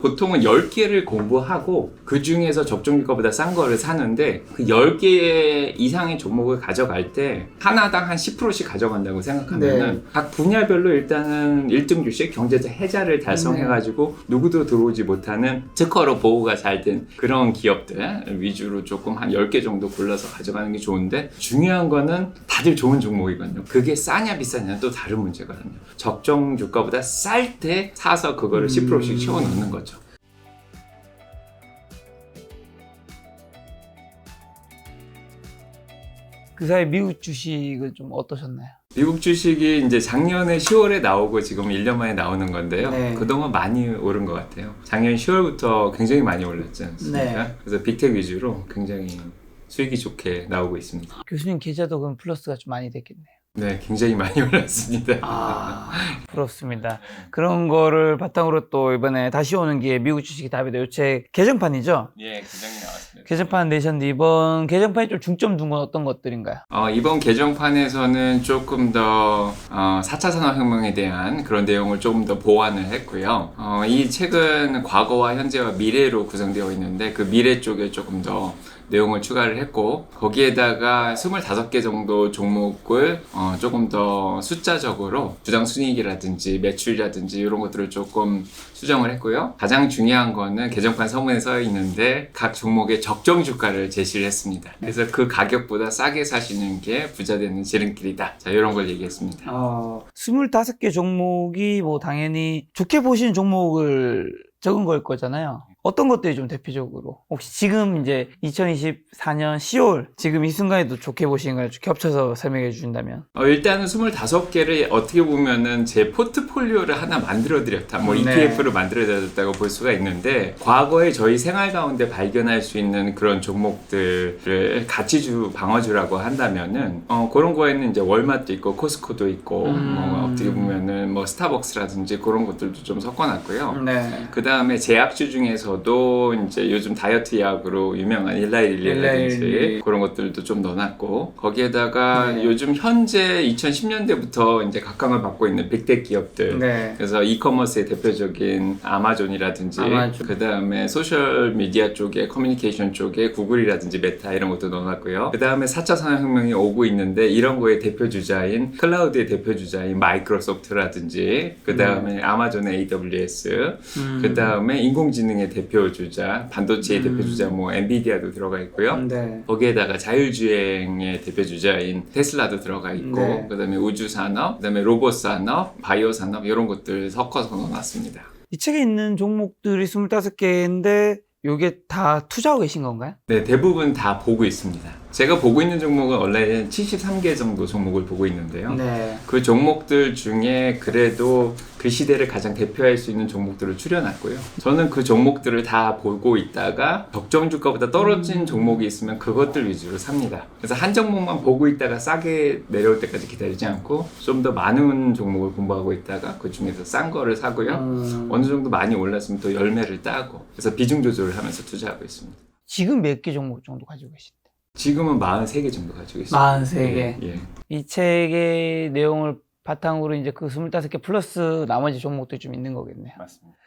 보통은 10개를 공부하고 그 중에서 적정주가보다 싼 거를 사는데 그 10개 이상의 종목을 가져갈 때 하나당 한 10%씩 가져간다고 생각하면은 네. 각 분야별로 일단은 1등 주식 경제적 해자를 달성해가지고 누구도 들어오지 못하는 특허로 보호가 잘 된 그런 기업들 위주로 조금 한 10개 정도 골라서 가져가는 게 좋은데 중요한 거는 다들 좋은 종목이거든요. 그게 싸냐 비싸냐는 또 다른 문제거든요. 적정 주가보다 쌀 때 사서 그거를 10%씩 채워 넣는 거죠. 그 사이 미국 주식은 좀 어떠셨나요? 미국 주식이 이제 작년에 10월에 나오고 지금 1년 만에 나오는 건데요. 네. 그동안 많이 오른 것 같아요. 작년 10월부터 굉장히 많이 올랐지 않습니까? 네. 그래서 빅텍 위주로 굉장히 수익이 좋게 나오고 있습니다. 교수님 계좌도 그럼 플러스가 좀 많이 됐겠네요. 네, 굉장히 많이 올랐습니다. 부럽습니다. 그런 거를 바탕으로 또 이번에 다시 오는 기회에 미국 주식이 답이다. 요책 개정판이죠? 예, 개정이 나왔습니다. 개정판 내셨는데 이번 개정판에 좀 중점 둔 건 어떤 것들인가요? 이번 개정판에서는 조금 더 4차 산업혁명에 대한 그런 내용을 조금 더 보완을 했고요. 이 책은 과거와 현재와 미래로 구성되어 있는데 그 미래 쪽에 조금 더 내용을 추가를 했고 거기에다가 25개 정도 종목을 조금 더 숫자적으로 주당 순이익이라든지 매출이라든지 이런 것들을 조금 수정을 했고요. 가장 중요한 거는 개정판 서문에 써 있는데 각 종목의 적정 주가를 제시를 했습니다. 그래서 그 가격보다 싸게 사시는 게 부자 되는 지름길이다. 자, 이런 걸 얘기했습니다. 25개 종목이 뭐 당연히 좋게 보시는 종목을 적은 걸 거잖아요. 어떤 것들이 좀 대표적으로 혹시 지금 이제 2024년 10월 지금 이 순간에도 좋게 보시는 걸 겹쳐서 설명해 주신다면 일단은 25개를 어떻게 보면은 제 포트폴리오를 하나 만들어 드렸다. 뭐 네. ETF로 만들어 드렸다고 볼 수가 있는데 과거에 저희 생활 가운데 발견할 수 있는 그런 종목들을 가치주 방어주라고 한다면은 그런 거에는 이제 월마트도 있고 코스코도 있고 뭐 어떻게 보면은 뭐 스타벅스라든지 그런 것들도 좀 섞어놨고요. 네. 그 다음에 제약주 중에서도 이제 요즘 다이어트 약으로 유명한 일라일리라든지 그런 것들도 좀 넣어놨고 거기에다가 네. 요즘 현재 2010년대부터 이제 각광을 받고 있는 빅텍 기업들 네. 그래서 이커머스의 대표적인 아마존이라든지 아마존. 그 다음에 소셜 미디어 쪽에 커뮤니케이션 쪽에 구글이라든지 메타 이런 것도 넣어놨고요. 그 다음에 4차 산업혁명이 오고 있는데 이런 거의 대표 주자인 클라우드의 대표 주자인 마이크로소프트라든지 그 다음에 아마존의 AWS 그 다음에 인공지능의 대표 주자, 반도체의 대표 주자 뭐 엔비디아도 들어가 있고요. 네. 거기에다가 자율주행의 대표 주자인 테슬라도 들어가 있고 네. 그 다음에 우주산업, 그 다음에 로봇산업, 바이오산업 이런 것들 섞어서 넣어놨습니다. 이 책에 있는 종목들이 25개인데 요게 다 투자하고 계신 건가요? 네, 대부분 다 보고 있습니다. 제가 보고 있는 종목은 원래 73개 정도 종목을 보고 있는데요. 네. 그 종목들 중에 그래도 그 시대를 가장 대표할 수 있는 종목들을 추려놨고요. 저는 그 종목들을 다 보고 있다가 적정 주가보다 떨어진 종목이 있으면 그것들 위주로 삽니다. 그래서 한 종목만 보고 있다가 싸게 내려올 때까지 기다리지 않고 좀 더 많은 종목을 공부하고 있다가 그 중에서 싼 거를 사고요. 어느 정도 많이 올랐으면 또 열매를 따고 그래서 비중 조절을 하면서 투자하고 있습니다. 지금 몇 개 종목 정도 가지고 계신데? 지금은 43개 정도 가지고 있습니다. 43개. 예. 이 책의 내용을 바탕으로 이제 그 25개 플러스 나머지 종목들이 좀 있는 거겠네요. 맞습니다.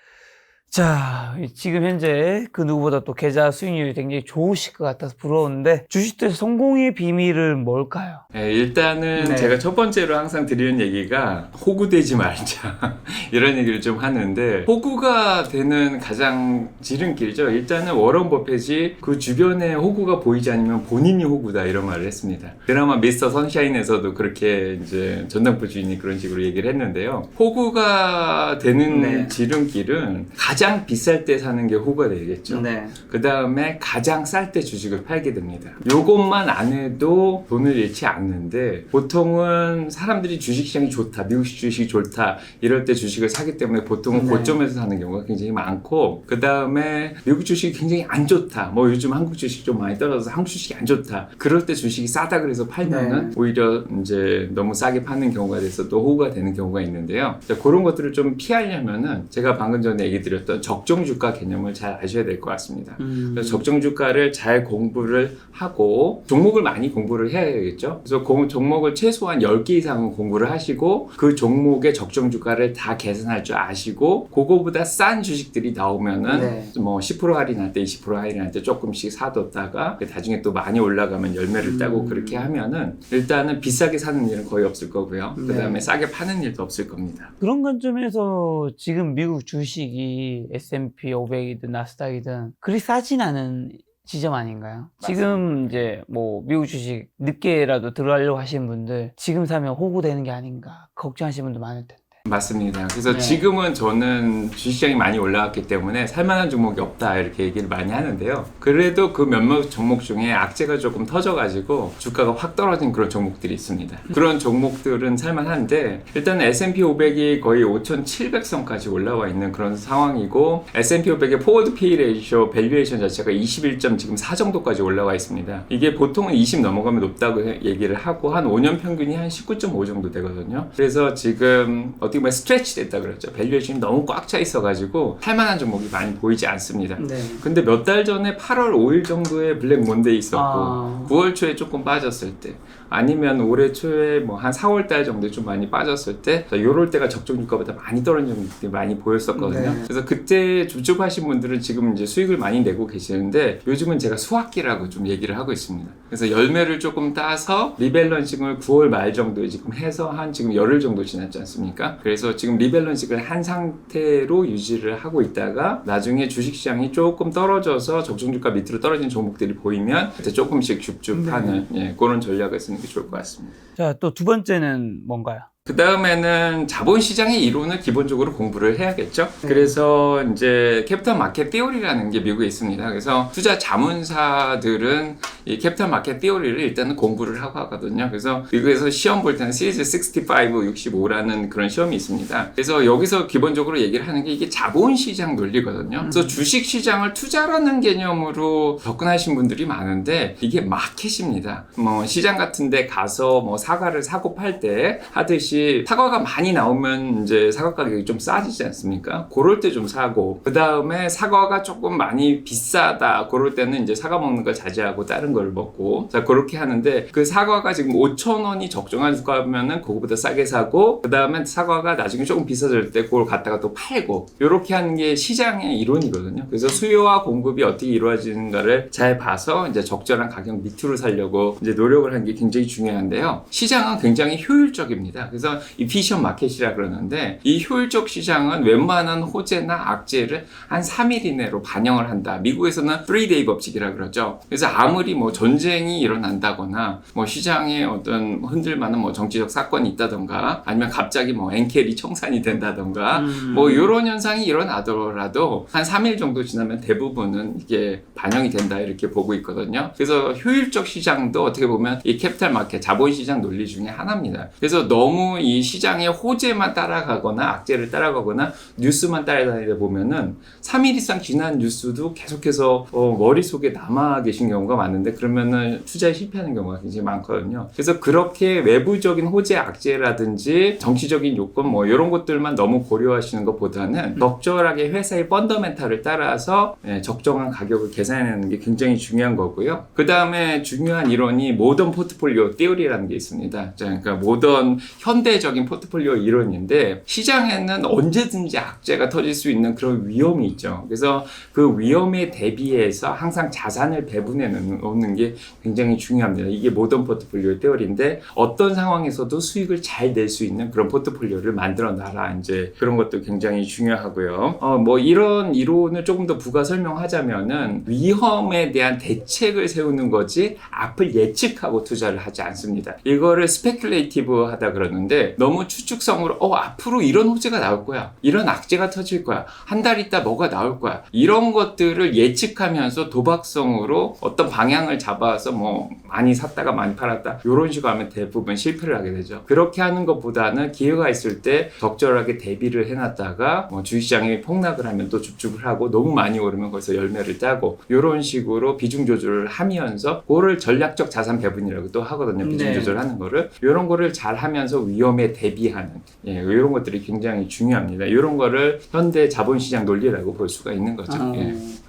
자, 지금 현재 그 누구보다 또 계좌 수익률이 굉장히 좋으실 것 같아서 부러운데 주식투자 성공의 비밀은 뭘까요? 네, 일단은 네. 제가 첫 번째로 항상 드리는 얘기가 호구되지 말자 이런 얘기를 좀 하는데 호구가 되는 가장 지름길이죠. 일단은 워런 버핏이 그 주변에 호구가 보이지 않으면 본인이 호구다 이런 말을 했습니다. 드라마 미스터 선샤인에서도 그렇게 이제 전당포 주인이 그런 식으로 얘기를 했는데요. 호구가 되는 네. 지름길은 가장 비쌀 때 사는 게 호구가 되겠죠. 네. 그 다음에 가장 쌀 때 주식을 팔게 됩니다. 요것만 안 해도 돈을 잃지 않는데 보통은 사람들이 주식시장이 좋다, 미국 주식이 좋다 이럴 때 주식을 사기 때문에 보통은 네. 고점에서 사는 경우가 굉장히 많고 그 다음에 미국 주식이 굉장히 안 좋다, 뭐 요즘 한국 주식 좀 많이 떨어져서 한국 주식이 안 좋다 그럴 때 주식이 싸다 그래서 팔면은 네. 오히려 이제 너무 싸게 파는 경우가 돼서 또 호구가 되는 경우가 있는데요. 그런 것들을 좀 피하려면은 제가 방금 전에 얘기 드렸던 어떤 적정 주가 개념을 잘 아셔야 될 것 같습니다. 그래서 적정 주가를 잘 공부를 하고 종목을 많이 공부를 해야겠죠. 그래서 종목을 최소한 10개 이상은 공부를 하시고 그 종목의 적정 주가를 다 계산할 줄 아시고 그거보다 싼 주식들이 나오면은 네. 뭐 10% 할인할 때 20% 할인할 때 조금씩 사뒀다가 나중에 또 많이 올라가면 열매를 따고 그렇게 하면은 일단은 비싸게 사는 일은 거의 없을 거고요. 그 다음에 네. 싸게 파는 일도 없을 겁니다. 그런 관점에서 지금 미국 주식이 S&P 500이든 나스닥이든 그리 싸진 않은 지점 아닌가요? 지금 이제 뭐 미국 주식 늦게라도 들어가려고 하시는 분들 지금 사면 호구되는 게 아닌가 걱정하시는 분도 많을 텐데. 맞습니다. 그래서 네. 지금은 저는 주식시장이 많이 올라왔기 때문에 살만한 종목이 없다 이렇게 얘기를 많이 하는데요. 그래도 그 몇몇 종목 중에 악재가 조금 터져가지고 주가가 확 떨어진 그런 종목들이 있습니다. 그런 종목들은 살만한데 일단 S&P 500이 거의 5,700선까지 올라와 있는 그런 상황이고 S&P 500의 포워드 PE 레이쇼 밸류에이션 자체가 21.4 정도까지 올라와 있습니다. 이게 보통은 20 넘어가면 높다고 얘기를 하고 한 5년 평균이 한 19.5 정도 되거든요. 그래서 지금 어떻게 보면 스트레치 됐다 그랬죠. 밸류에이션이 너무 꽉 차 있어가지고 살만한 종목이 많이 보이지 않습니다. 네. 근데 몇 달 전에 8월 5일 정도에 블랙 몬데이 있었고 9월 초에 조금 빠졌을 때 아니면 올해 초에 뭐 한 4월 달 정도에 좀 많이 빠졌을 때 요럴 때가 적정 주가보다 많이 떨어진 종목들이 많이 보였었거든요. 네. 그래서 그때 줍줍하신 분들은 지금 이제 수익을 많이 내고 계시는데 요즘은 제가 수확기라고 좀 얘기를 하고 있습니다. 그래서 열매를 조금 따서 리밸런싱을 9월 말 정도에 지금 해서 한 지금 열흘 정도 지났지 않습니까? 그래서 지금 리밸런싱을 한 상태로 유지를 하고 있다가 나중에 주식시장이 조금 떨어져서 적정주가 밑으로 떨어진 종목들이 보이면 그때 조금씩 줍줍하는 그런 전략을 쓰는 게 좋을 것 같습니다. 자, 또 두 번째는 뭔가요? 그 다음에는 자본시장의 이론을 기본적으로 공부를 해야겠죠. 그래서 이제 캐피탈 마켓 티오리라는 게 미국에 있습니다. 그래서 투자 자문사들은 이 캐피탈 마켓 티오리를 일단은 공부를 하고 하거든요. 그래서 미국에서 시험 볼 때는 시리즈 65, 65라는 그런 시험이 있습니다. 그래서 여기서 기본적으로 얘기를 하는 게 이게 자본시장 논리거든요. 그래서 주식시장을 투자라는 개념으로 접근하신 분들이 많은데 이게 마켓입니다. 뭐 시장 같은 데 가서 뭐 사과를 사고 팔 때 하듯이 사과가 많이 나오면 이제 사과 가격이 좀 싸지지 않습니까? 그럴 때 좀 사고 그 다음에 사과가 조금 많이 비싸다 그럴 때는 이제 사과 먹는 걸 자제하고 다른 걸 먹고 자 그렇게 하는데 그 사과가 지금 5,000원이 적정한 주가면은 그거보다 싸게 사고 그 다음에 사과가 나중에 조금 비싸질 때 그걸 갖다가 또 팔고 이렇게 하는 게 시장의 이론이거든요. 그래서 수요와 공급이 어떻게 이루어지는가를 잘 봐서 이제 적절한 가격 밑으로 살려고 이제 노력을 하는 게 굉장히 중요한데요. 시장은 굉장히 효율적입니다. 그래서 이피션 마켓이라 그러는데 이 효율적 시장은 웬만한 호재나 악재를 한 3일 이내로 반영을 한다. 미국에서는 3-day 법칙이라 그러죠. 그래서 아무리 뭐 전쟁이 일어난다거나 뭐 시장에 어떤 흔들만한 뭐 정치적 사건이 있다던가 아니면 갑자기 뭐 엔켈이 청산이 된다던가 뭐 이런 현상이 일어나더라도 한 3일 정도 지나면 대부분은 이게 반영이 된다 이렇게 보고 있거든요. 그래서 효율적 시장도 어떻게 보면 이 캐피탈 마켓 자본시장 논리 중에 하나입니다. 그래서 너무 이 시장의 호재만 따라가거나 악재를 따라가거나 뉴스만 따라다니다 보면은 3일 이상 지난 뉴스도 계속해서 머릿속에 남아 계신 경우가 많은데 그러면은 투자에 실패하는 경우가 굉장히 많거든요. 그래서 그렇게 외부적인 호재 악재라든지 정치적인 요건 뭐 이런 것들만 너무 고려하시는 것보다는 적절하게 회사의 펀더멘탈을 따라서 적정한 가격을 계산해내는 게 굉장히 중요한 거고요. 그 다음에 중요한 이론이 모던 포트폴리오 티오리라는 게 있습니다. 그러니까 모던 현대적인 포트폴리오 이론인데 시장에는 언제든지 악재가 터질 수 있는 그런 위험이 있죠. 그래서 그 위험에 대비해서 항상 자산을 배분해 놓는 게 굉장히 중요합니다. 이게 모던 포트폴리오 티오리인데 어떤 상황에서도 수익을 잘 낼 수 있는 그런 포트폴리오를 만들어 놔라. 이제 그런 것도 굉장히 중요하고요. 뭐 이런 이론을 조금 더 부가 설명하자면은 위험에 대한 대책을 세우는 거지 앞을 예측하고 투자를 하지 않습니다. 이거를 스페큘레이티브 하다 그러는데 너무 추측성으로 앞으로 이런 호재가 나올 거야. 이런 악재가 터질 거야. 한 달 있다 뭐가 나올 거야. 이런 것들을 예측하면서 도박성으로 어떤 방향을 잡아서 뭐 많이 샀다가 많이 팔았다. 이런 식으로 하면 대부분 실패를 하게 되죠. 그렇게 하는 것보다는 기회가 있을 때 적절하게 대비를 해놨다가 뭐 주식시장이 폭락을 하면 또 줍줍을 하고 너무 많이 오르면 거기서 열매를 따고 이런 식으로 비중 조절을 하면서 그거를 전략적 자산 배분이라고 또 하거든요. 비중 조절하는 거를. 이런 거를 잘 하면서 위험 위험에 대비하는 이런 것들이 굉장히 중요합니다. 이런 거를 현대 자본시장 논리라고 볼 수가 있는 거죠.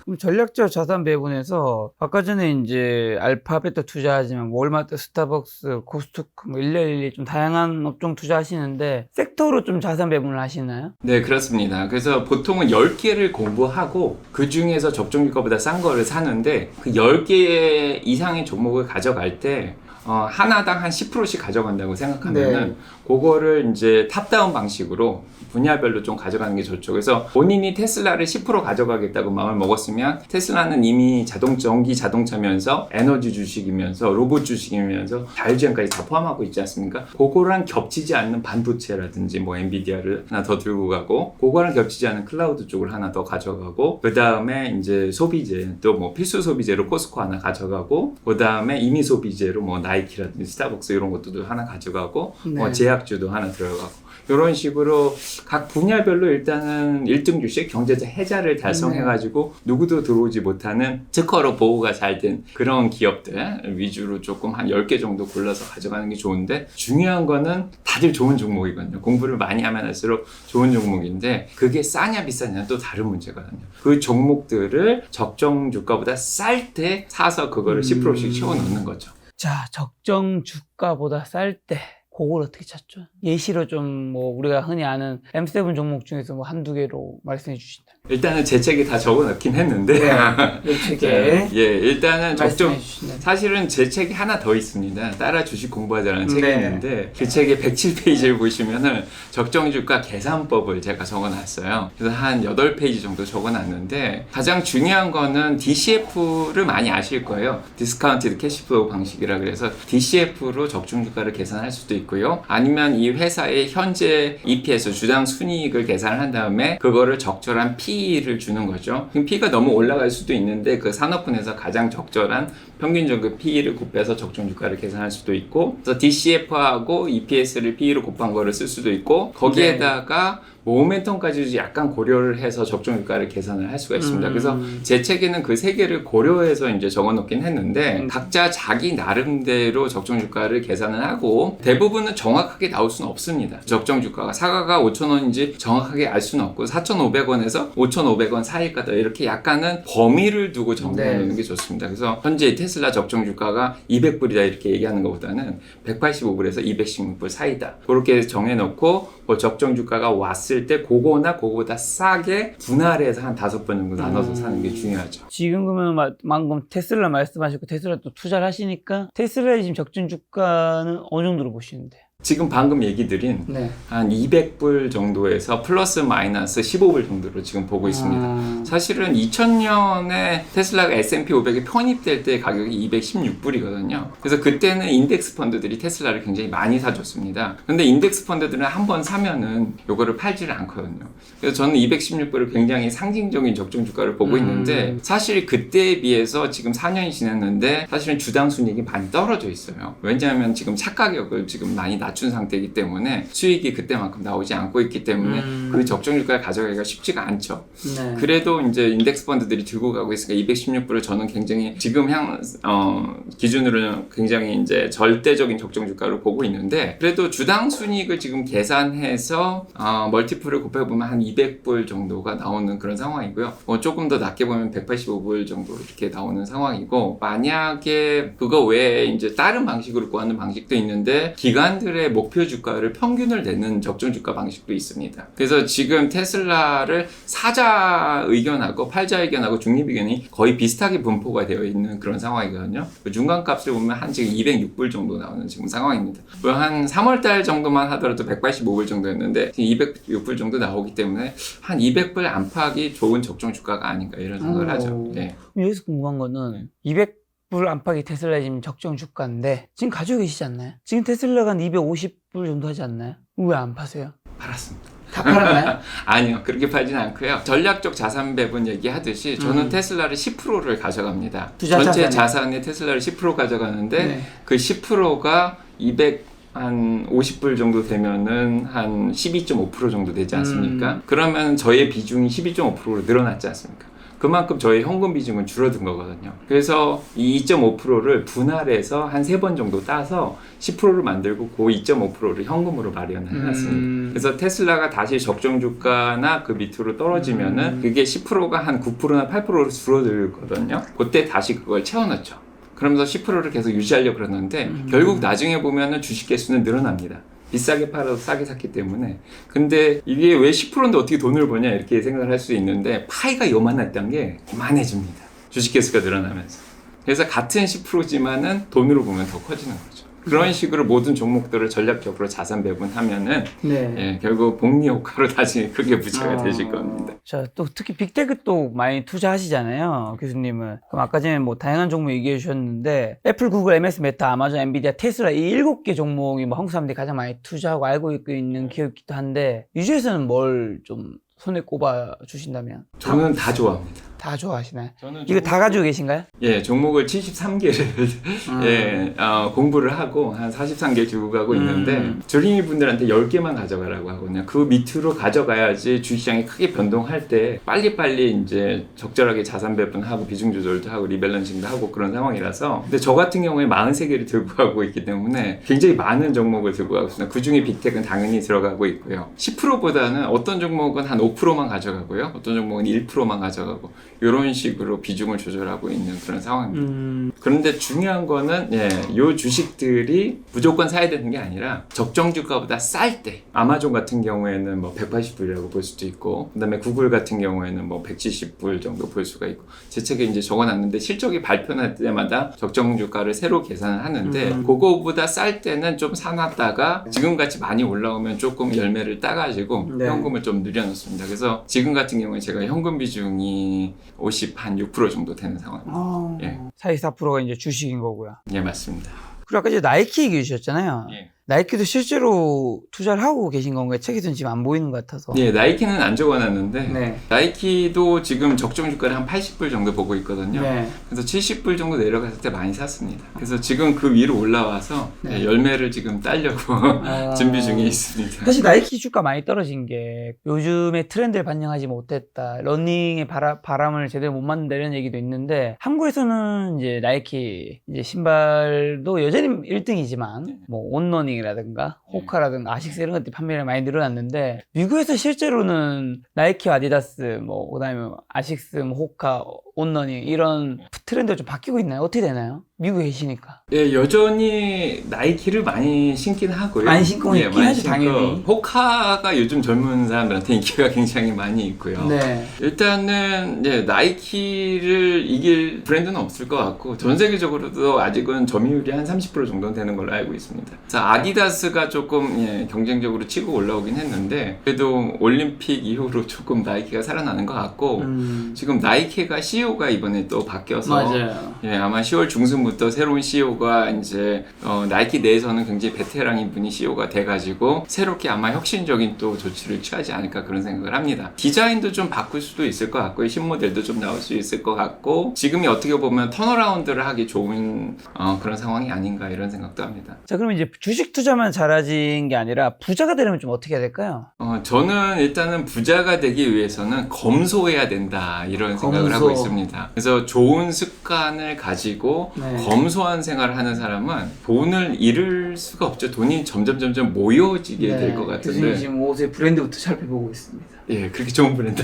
그럼 전략적 자산 배분에서 아까 전에 이제 알파벳도 투자하지만 월마트, 스타벅스, 코스트코, 1112 좀 다양한 업종 투자하시는데 섹터로 좀 자산 배분을 하시나요? 네, 그렇습니다. 그래서 보통은 10개를 공부하고 그 중에서 적정주가보다 싼 거를 사는데 그 10개 이상의 종목을 가져갈 때 하나당 한 10%씩 가져간다고 생각하면은 그거를 이제 탑다운 방식으로 분야별로 좀 가져가는 게 좋죠. 그래서 본인이 테슬라를 10% 가져가겠다고 마음을 먹었으면 테슬라는 이미 전기 자동차면서 에너지 주식이면서 로봇 주식이면서 자율주행까지 다 포함하고 있지 않습니까? 그거랑 겹치지 않는 반도체라든지 뭐 엔비디아를 하나 더 들고 가고 그거랑 겹치지 않는 클라우드 쪽을 하나 더 가져가고 그 다음에 이제 소비재 또 뭐 필수 소비재로 코스코 하나 가져가고 그 다음에 임의 소비재로 뭐 나이키라든지 스타벅스 이런 것도 하나 가져가고 뭐 제약주도 하나 들어가고 이런 식으로 각 분야별로 일단은 1등 주식 경제적 해자를 달성해가지고 누구도 들어오지 못하는 특허로 보호가 잘 된 그런 기업들 위주로 조금 한 10개 정도 골라서 가져가는 게 좋은데 중요한 거는 다들 좋은 종목이거든요. 공부를 많이 하면 할수록 좋은 종목인데 그게 싸냐 비싸냐 또 다른 문제거든요. 그 종목들을 적정 주가보다 쌀 때 사서 그거를 10%씩 채워 넣는 거죠. 자, 적정 주가보다 쌀 때 그걸 어떻게 찾죠? 예시로 좀 뭐 우리가 흔히 아는 M7 종목 중에서 뭐 한두 개로 말씀해 주신다. 일단은 제 책에 다 적어 넣긴 했는데 이 책에 일단은 적정 주신다. 사실은 제 책이 하나 더 있습니다. 따라 주식 공부하자라는 책이 있는데 그 책의 107페이지를 보시면은 적정주가 계산법을 제가 적어 놨어요. 그래서 한 8페이지 정도 적어 놨는데 가장 중요한 거는 DCF를 많이 아실 거예요. 디스카운티드 캐시플로우 방식이라 그래서 DCF로 적정주가를 계산할 수도 있고요. 아니면 이 회사의 현재 EPS 주당 순이익을 계산을 한 다음에 그거를 적절한 P를 주는 거죠. P가 너무 올라갈 수도 있는데 그 산업군에서 가장 적절한 평균적인 P를 곱해서 적정주가를 계산할 수도 있고 그래서 DCF하고 EPS를 P로 곱한 거를 쓸 수도 있고 거기에다가 모멘텀까지 약간 고려를 해서 적정주가를 계산을 할 수가 있습니다. 그래서 제 책에는 그 세 개를 고려해서 이제 적어놓긴 했는데 각자 자기 나름대로 적정주가를 계산을 하고 대부분은 정확하게 나올 수는 없습니다. 적정주가가 사과가 5,000원인지 정확하게 알 수는 없고 4,500원에서 5,500원 사이일까 이렇게 약간은 범위를 두고 정리해 놓는 게 좋습니다. 그래서 현재 테슬라 적정주가가 200불이다 이렇게 얘기하는 것보다는 185불에서 216불 사이다. 그렇게 정해놓고 그 적정주가가 왔을 때 그거나 그거보다 싸게 분할해서 한 5번 정도 나눠서 사는 게 중요하죠. 지금 그러면 방금 테슬라 말씀하셨고 테슬라 또 투자를 하시니까 테슬라의 지금 적정 주가는 어느 정도로 보시는데? 지금 방금 얘기 드린 한 200불 정도에서 플러스 마이너스 15불 정도로 지금 보고 있습니다. 사실은 2000년에 테슬라가 S&P 500에 편입될 때 가격이 216불이거든요. 그래서 그때는 인덱스 펀드들이 테슬라를 굉장히 많이 사줬습니다. 근데 인덱스 펀드들은 한 번 사면은 요거를 팔지를 않거든요. 그래서 저는 216불을 굉장히 상징적인 적정 주가를 보고 있는데 사실 그때에 비해서 지금 4년이 지났는데 사실은 주당 순이익이 많이 떨어져 있어요. 왜냐하면 지금 차 가격을 지금 많이 낮춘 상태이기 때문에 수익이 그때만큼 나오지 않고 있기 때문에 그 적정주가를 가져가기가 쉽지가 않죠. 그래도 이제 인덱스 펀드들이 들고 가고 있으니까 216불을 저는 굉장히 지금 기준으로는 굉장히 이제 절대적인 적정주가로 보고 있는데 그래도 주당 순이익을 지금 계산해서 멀티플을 곱해보면 한 200불 정도가 나오는 그런 상황이고요. 조금 더 낮게 보면 185불 정도 이렇게 나오는 상황이고 만약에 그거 외에 이제 다른 방식으로 구하는 방식도 있는데 기관들의 목표 주가를 평균을 내는 적정 주가 방식도 있습니다. 그래서 지금 테슬라를 사자 의견하고 팔자 의견하고 중립 의견이 거의 비슷하게 분포가 되어 있는 그런 상황이거든요. 그 중간값을 보면 한 지금 206불 정도 나오는 지금 상황입니다. 한 3월달 정도만 하더라도 185불 정도였는데 지금 206불 정도 나오기 때문에 한 200불 안팎이 좋은 적정 주가가 아닌가 이런 생각을 하죠. 네. 여기서 궁금한 거는 200불 안팎이 테슬라 지금 적정 주가인데 지금 가지고 계시지 않나요? 지금 테슬라가 한 250불 정도 하지 않나요? 왜 안 파세요? 팔았습니다. 다 팔았나요? 아니요, 그렇게 팔지는 않고요. 전략적 자산 배분 얘기하듯이 저는 테슬라를 10%를 가져갑니다. 전체 자산의 테슬라를 10% 가져가는데 그 10%가 50불 정도 되면은 한 12.5% 정도 되지 않습니까? 그러면 저의 비중이 12.5%로 늘어났지 않습니까? 그만큼 저희 현금 비중은 줄어든 거거든요. 그래서 이 2.5%를 분할해서 한 3번 정도 따서 10%를 만들고 그 2.5%를 현금으로 마련을 해놨습니다. 그래서 테슬라가 다시 적정 주가나 그 밑으로 떨어지면은 그게 10%가 한 9%나 8%로 줄어들거든요. 그때 다시 그걸 채워넣죠. 그러면서 10%를 계속 유지하려고 그러는데 결국 나중에 보면은 주식 개수는 늘어납니다. 비싸게 팔아도 싸게 샀기 때문에. 근데 이게 왜 10%인데 어떻게 돈을 버냐 이렇게 생각을 할 수 있는데 파이가 요만했던 게 그만해집니다. 주식 개수가 늘어나면서. 그래서 같은 10%지만은 돈으로 보면 더 커지는 거죠. 그런 식으로 모든 종목들을 전략적으로 자산 배분하면은 네. 예, 결국 복리 효과로 나중에 크게 부채가 되실 겁니다. 자, 또 특히 빅테크 또 많이 투자하시잖아요, 교수님은. 그럼 아까 전에 뭐 다양한 종목 얘기해 주셨는데 애플, 구글, MS, 메타, 아마존, 엔비디아, 테슬라 이 7개 종목이 뭐 한국 사람들이 가장 많이 투자하고 알고 있는 기업이기도 한데 이 중에서는 뭘 좀 손에 꼽아 주신다면? 저는 다 좋아합니다. 다 좋아하시나요? 저는 이거 다 가지고 계신가요? 예, 종목을 73개를 예, 공부를 하고 한 43개 주고 가고 있는데 주린이 분들한테 10개만 가져가라고 하거든요. 그 밑으로 가져가야지 주시장이 크게 변동할 때 빨리빨리 이제 적절하게 자산 배분하고 비중 조절도 하고 리밸런싱도 하고 그런 상황이라서 근데 저 같은 경우에 43개를 들고 가고 있기 때문에 굉장히 많은 종목을 들고 가고 있습니다. 그중에 빅텍은 당연히 들어가고 있고요. 10%보다는 어떤 종목은 한 5%만 가져가고요. 어떤 종목은 1%만 가져가고 이런 식으로 비중을 조절하고 있는 그런 상황입니다. 그런데 중요한 거는 요 주식들이 무조건 사야 되는 게 아니라 적정 주가보다 쌀 때 아마존 같은 경우에는 뭐 180불이라고 볼 수도 있고 그다음에 구글 같은 경우에는 뭐 170불 정도 볼 수가 있고 제 책에 이제 적어놨는데 실적이 발표할 때마다 적정 주가를 새로 계산을 하는데 그거보다 쌀 때는 좀 사놨다가 지금같이 많이 올라오면 조금 열매를 따가지고 현금을 좀 늘여놓습니다. 그래서 지금 같은 경우에 제가 현금 비중이 56% 정도 되는 상황입니다. 예. 44%가 이제 주식인 거고요. 예, 맞습니다. 그리고 아까 이제 나이키 얘기해 주셨잖아요. 예. 나이키도 실제로 투자를 하고 계신 건가요? 책에서는 지금 안 보이는 것 같아서. 예, 나이키는 안 적어놨는데 네. 나이키도 지금 적정 주가를 한 80불 정도 보고 있거든요. 네. 그래서 70불 정도 내려갔을 때 많이 샀습니다. 그래서 지금 그 위로 올라와서 네. 열매를 지금 따려고 준비 중에 있습니다. 사실 나이키 주가 많이 떨어진 게 요즘의 트렌드를 반영하지 못했다. 러닝의 바람을 제대로 못 맞는다 이런 얘기도 있는데 한국에서는 이제 나이키 이제 신발도 여전히 1등이지만 뭐 온러닝이라든가 호카라든가 아식스 이런 것들이 판매량이 많이 늘어났는데 미국에서 실제로는 나이키와 아디다스 뭐 그다음에 아식스, 뭐 호카, 온러닝 이런 트렌드가 좀 바뀌고 있나요? 어떻게 되나요? 미국에 계시니까. 예, 여전히 나이키를 많이 신긴 하고요. 많이 신고 있긴 많이 하죠, 신고. 당연히. 호카가 요즘 젊은 사람들한테 인기가 굉장히 많이 있고요. 네. 일단은 나이키를 이길 브랜드는 없을 것 같고 전 세계적으로도 아직은 점유율이 한 30% 정도 되는 걸로 알고 있습니다. 그래서 아디다스가 조금 경쟁적으로 치고 올라오긴 했는데 그래도 올림픽 이후로 조금 나이키가 살아나는 것 같고 지금 나이키가 CEO가 이번에 또 바뀌어서 맞아요. 아마 10월 중순부터 새로운 CEO가 이제 나이키 내에서는 굉장히 베테랑인 분이 CEO가 돼가지고 새롭게 아마 혁신적인 또 조치를 취하지 않을까 그런 생각을 합니다. 디자인도 좀 바꿀 수도 있을 것 같고 신모델도 좀 나올 수 있을 것 같고 지금이 어떻게 보면 턴어라운드를 하기 좋은 그런 상황이 아닌가 이런 생각도 합니다. 자, 그럼 이제 주식 투자만 잘하진 게 아니라 부자가 되려면 좀 어떻게 해야 될까요? 저는 일단은 부자가 되기 위해서는 검소해야 된다 이런 생각을 하고 있습니다. 그래서 좋은 습관을 가지고 검소한 생활을 하는 사람은 돈을 잃을 수가 없죠. 돈이 점점 모여지게 될 것 같은데. 교수님 지금 옷의 브랜드부터 살펴보고 있습니다. 예, 그렇게 좋은 브랜드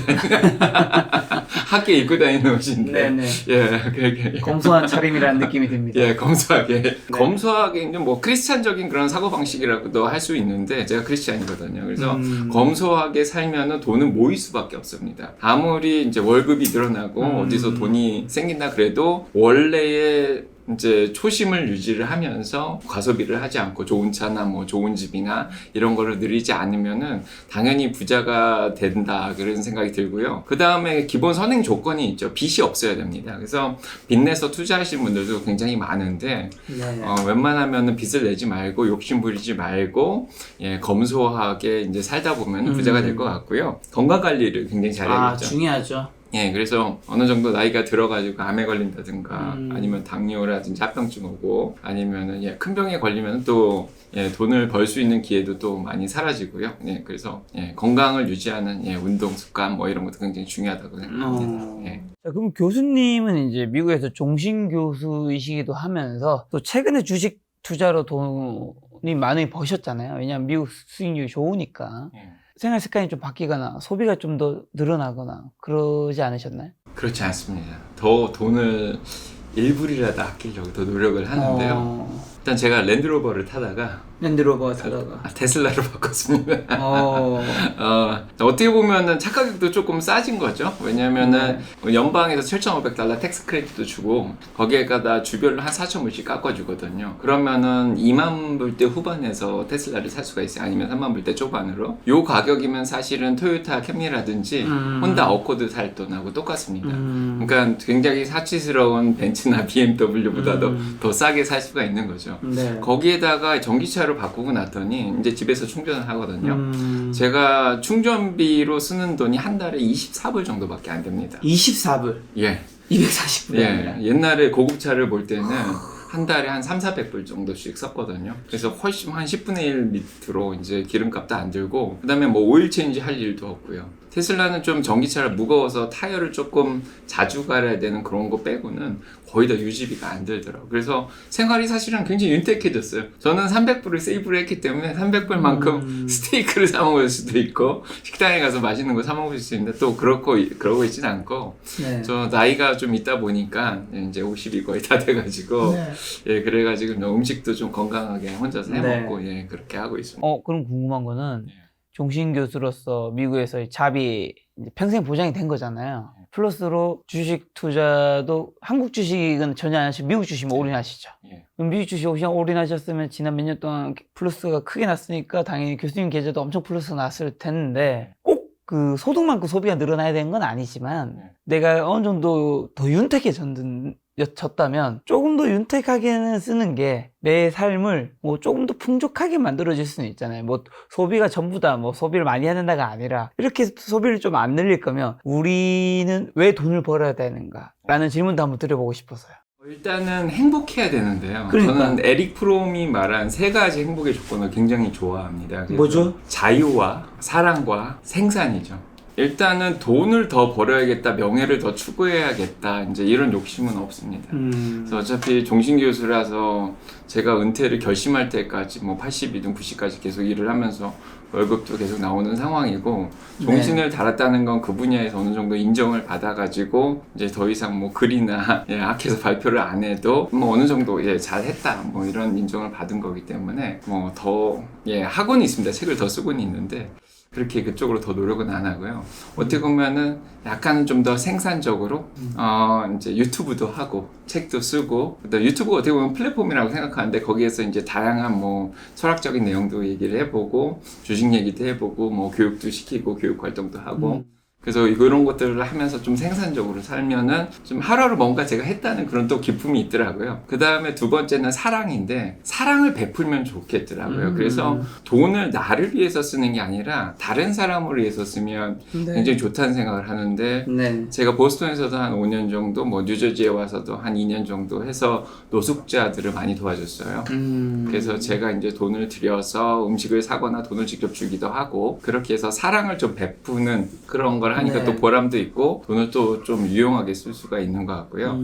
학교에 입고 다니는 옷인데. 네네. 예, 그렇게. 검소한 차림이라는 느낌이 듭니다. 예, 검소하게. 검소하게 뭐 크리스찬적인 그런 사고 방식이라고도 할 수 있는데 제가 크리스찬이거든요. 그래서 검소하게 살면은 돈은 모일 수밖에 없습니다. 아무리 이제 월급이 늘어나고 어디서 돈이 생긴다 그래도 원래의 이제 초심을 유지를 하면서 과소비를 하지 않고 좋은 차나 뭐 좋은 집이나 이런 거를 누리지 않으면은 당연히 부자가 된다 그런 생각이 들고요. 그 다음에 기본 선행 조건이 있죠. 빚이 없어야 됩니다. 그래서 빚 내서 투자하시는 분들도 굉장히 많은데 웬만하면은 빚을 내지 말고 욕심 부리지 말고 검소하게 이제 살다 보면 부자가 될 것 같고요. 건강 관리를 굉장히 잘해야겠죠. 중요하죠. 예, 그래서 어느 정도 나이가 들어가지고 암에 걸린다든가 음. 아니면 당뇨라든지 합병증 오고 아니면은 예, 큰 병에 걸리면 또 예, 돈을 벌 수 있는 기회도 또 많이 사라지고요. 예, 그래서 예, 건강을 유지하는 예, 운동 습관 뭐 이런 것도 굉장히 중요하다고 생각합니다. 예. 자, 그럼 교수님은 이제 미국에서 종신 교수이시기도 하면서 또 최근에 주식 투자로 돈이 많이 버셨잖아요. 왜냐하면 미국 수익률이 좋으니까. 예. 생활 습관이 좀 바뀌거나 소비가 좀 더 늘어나거나 그러지 않으셨나요? 그렇지 않습니다. 더 돈을 일부리라도 아끼려고 더 노력을 하는데요. 일단 제가 랜드로버를 타다가 랜드로버 타다가 테슬라로 바꿨습니다. 어... 어떻게 보면은 차가격도 조금 싸진 거죠. 왜냐면은 연방에서 $7,500 텍스 크레딧도 주고 거기에다가 주별로 한 4,000불씩 깎아주거든요. 그러면은 2만 불대 후반에서 테슬라를 살 수가 있어요. 아니면 3만 불대 초반으로. 요 가격이면 사실은 토요타 캠리라든지 혼다 어코드 살 돈하고 똑같습니다. 그러니까 굉장히 사치스러운 벤츠나 BMW보다도 더 싸게 살 수가 있는 거죠. 네. 거기에다가 전기차로 바꾸고 났더니 이제 집에서 충전을 하거든요. 제가 충전비로 쓰는 돈이 한 달에 24불 정도밖에 안 됩니다. 24불 예. 240불 예. 옛날에 고급차를 볼 때는 한 달에 한 3,400불 정도씩 썼거든요. 그래서 훨씬 한 10분의 1 밑으로 이제 기름값도 안 들고, 그 다음에 뭐 오일 체인지 할 일도 없고요. 테슬라는 좀 전기차를 무거워서 타이어를 조금 자주 갈아야 되는 그런 거 빼고는 거의 다 유지비가 안 들더라고요. 그래서 생활이 사실은 굉장히 윤택해졌어요. 저는 300불을 세이브를 했기 때문에 300불만큼 스테이크를 사 먹을 수도 있고 식당에 가서 맛있는 거 사 먹을 수 있는데 또 그러고 있진 않고 네. 저 나이가 좀 있다 보니까 이제 50이 거의 다 돼가지고 네. 예, 그래가지고 음식도 좀 건강하게 혼자서 해 네. 먹고 예, 그렇게 하고 있습니다. 그럼 궁금한 거는 네. 종신 교수로서 미국에서 잡이 이제 평생 보장이 된 거잖아요. 플러스로 주식 투자도 한국 주식은 전혀 안 하시고 미국 주식만 올인하시죠. 예. 그럼 미국 주식 그냥 올인하셨으면 지난 몇 년 동안 플러스가 크게 났으니까 당연히 교수님 계좌도 엄청 플러스가 났을 텐데 꼭 그 소득만큼 소비가 늘어나야 되는 건 아니지만 내가 어느 정도 더 윤택해졌다면 조금 더 윤택하게는 쓰는 게 내 삶을 뭐 조금 더 풍족하게 만들어줄 수는 있잖아요. 뭐 소비가 전부 다 뭐 소비를 많이 해야 된다가 아니라 이렇게 소비를 좀 안 늘릴 거면 우리는 왜 돈을 벌어야 되는가? 라는 질문도 한번 드려보고 싶어서요. 일단은 행복해야 되는데요. 그러니까. 저는 에릭 프롬이 말한 세 가지 행복의 조건을 굉장히 좋아합니다. 그래서 뭐죠? 자유와 사랑과 생산이죠. 일단은 돈을 더 벌어야겠다, 명예를 더 추구해야겠다, 이제 이런 욕심은 없습니다. 그래서 어차피 종신교수라서 제가 은퇴를 결심할 때까지 뭐 80이든 90까지 계속 일을 하면서 월급도 계속 나오는 상황이고, 종신을 달았다는 건 그 분야에서 어느 정도 인정을 받아가지고 이제 더 이상 뭐 글이나 예, 학회에서 발표를 안 해도 뭐 어느 정도 예, 잘했다 뭐 이런 인정을 받은 거기 때문에 뭐 더 예, 하고는 있습니다. 책을 더 쓰고는 있는데 그렇게 그쪽으로 더 노력은 안 하고요. 어떻게 보면은 약간 좀 더 생산적으로 이제 유튜브도 하고 책도 쓰고, 유튜브가 어떻게 보면 플랫폼이라고 생각하는데 거기에서 이제 다양한 뭐 철학적인 내용도 얘기를 해보고 주식 얘기도 해보고 뭐 교육도 시키고 교육 활동도 하고 그래서 이런 것들을 하면서 좀 생산적으로 살면은 좀 하루하루 뭔가 제가 했다는 그런 또 기쁨이 있더라고요. 그 다음에 두 번째는 사랑인데 사랑을 베풀면 좋겠더라고요. 그래서 돈을 나를 위해서 쓰는 게 아니라 다른 사람을 위해서 쓰면 굉장히 좋다는 생각을 하는데 제가 보스턴에서도 한 5년 정도 뭐 뉴저지에 와서도 한 2년 정도 해서 노숙자들을 많이 도와줬어요. 그래서 제가 이제 돈을 들여서 음식을 사거나 돈을 직접 주기도 하고 그렇게 해서 사랑을 좀 베푸는 그런 걸 하니까 또 보람도 있고 돈을 또 좀 유용하게 쓸 수가 있는 것 같고요.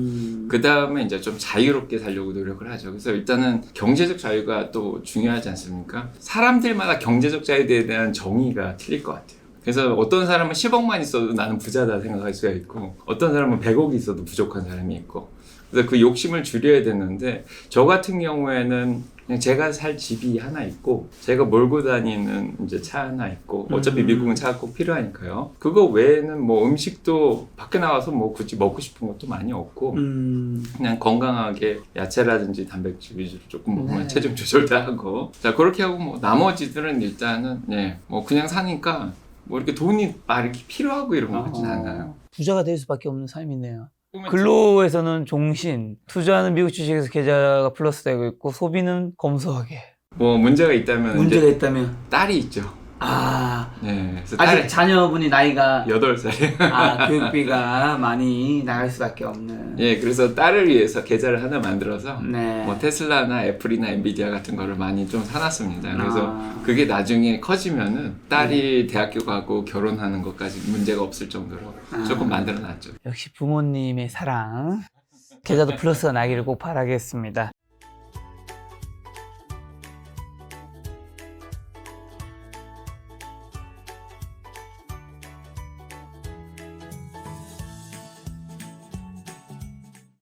그 다음에 이제 좀 자유롭게 살려고 노력을 하죠. 그래서 일단은 경제적 자유가 또 중요하지 않습니까? 사람들마다 경제적 자유에 대한 정의가 틀릴 것 같아요. 그래서 어떤 사람은 10억만 있어도 나는 부자다 생각할 수가 있고 어떤 사람은 100억이 있어도 부족한 사람이 있고 그래서 그 욕심을 줄여야 되는데 저 같은 경우에는 그냥 제가 살 집이 하나 있고 제가 몰고 다니는 이제 차 하나 있고 어차피 미국은 차가 꼭 필요하니까요. 그거 외에는 뭐 음식도 밖에 나가서 뭐 굳이 먹고 싶은 것도 많이 없고 그냥 건강하게 야채라든지 단백질 위주로 조금 먹으면 체중 조절도 하고 자 그렇게 하고 뭐 나머지들은 일단은 예, 뭐 그냥 사니까 뭐 이렇게 돈이 막 이렇게 필요하고 이런 거 같진 않아요. 부자가 될 수밖에 없는 삶이네요. 근로에서는 종신, 투자는 미국 주식에서 계좌가 플러스 되고 있고 소비는 검소하게. 뭐 문제가 있다면 문제가 있다면 딸이 있죠. 아, 네, 그래서 아직 자녀분이 나이가 8살이에요. 아, 교육비가 많이 나갈 수밖에 없는. 예, 그래서 딸을 위해서 계좌를 하나 만들어서 네. 뭐 테슬라나 애플이나 엔비디아 같은 거를 많이 좀 사놨습니다. 그래서 아. 그게 나중에 커지면은 딸이 대학교 가고 결혼하는 것까지 문제가 없을 정도로 조금 만들어놨죠. 역시 부모님의 사랑. 계좌도 플러스가 나기를 꼭 바라겠습니다.